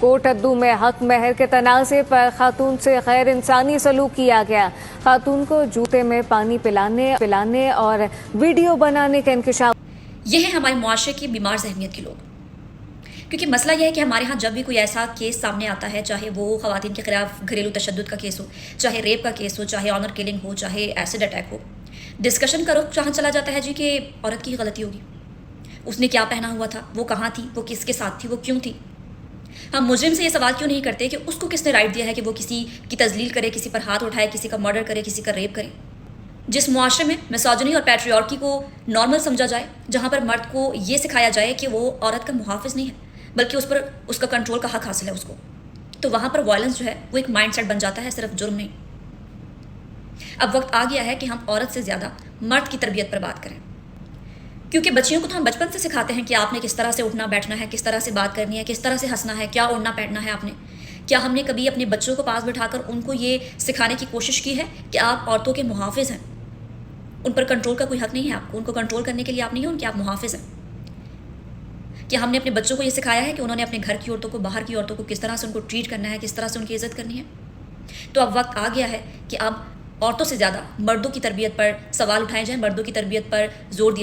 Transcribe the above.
कोटद्दू में हक महर के तनाज़े पर खातून से गैर इंसानी सलूक किया गया। खातून को जूते में पानी पिलाने और वीडियो बनाने का इंकशाफ। ये है हमारे मुआशरे की बीमार ज़हनियत के लोग। क्योंकि मसला यह है कि हमारे यहाँ जब भी कोई ऐसा केस सामने आता है, चाहे वो ख़वातीन के खिलाफ घरेलू तशद्दुद का केस हो, चाहे रेप का केस हो, चाहे ऑनर किलिंग हो, चाहे एसिड अटैक हो, डिस्कशन करो कहाँ चला जाता है जी कि औरत की गलती होगी, उसने क्या पहना हुआ था, वो कहाँ थी, वो किसके साथ थी, वो क्यों थी। हम मुजरिम से ये सवाल क्यों नहीं करते कि उसको किसने राइट दिया है कि वो किसी की तजलील करे, किसी पर हाथ उठाए, किसी का मर्डर करे, किसी का रेप करे। जिस मुआशरे में मिसोजिनी और पैट्रियार्की को नॉर्मल समझा जाए, जहाँ पर मर्द को ये सिखाया जाए कि वो औरत का मुहाफिज नहीं है बल्कि उस पर उसका कंट्रोल का हक हासिल है उसको, तो वहाँ पर वायलेंस जो है वो एक माइंड सेट बन जाता है, सिर्फ जुर्म नहीं। अब वक्त आ गया है कि हम औरत से ज़्यादा मर्द की तरबियत पर बात करें, क्योंकि बच्चियों को तो हम बचपन से सिखाते हैं कि आपने किस तरह से उठना बैठना है, किस तरह से बात करनी है, किस तरह से हंसना है, क्या ओढ़ना पहनना है आपने। क्या हमने कभी अपने बच्चों को पास बिठाकर उनको ये सिखाने की कोशिश की है कि आप औरतों के मुहाफिज हैं, उन पर कंट्रोल का कोई हक नहीं है आपको, उनको कंट्रोल करने के लिए आप नहीं हो उनके, आप मुहाफिज हैं। क्या हमने अपने बच्चों को ये सिखाया है कि उन्होंने अपने घर की औरतों को, बाहर की औरतों को किस तरह से उनको ट्रीट करना है, किस तरह से उनकी इज्जत करनी है। तो अब वक्त आ गया है कि अब औरतों से ज़्यादा मर्दों की तरबियत पर सवाल उठाए जाएँ, मर्दों की तरबियत पर जोर दिया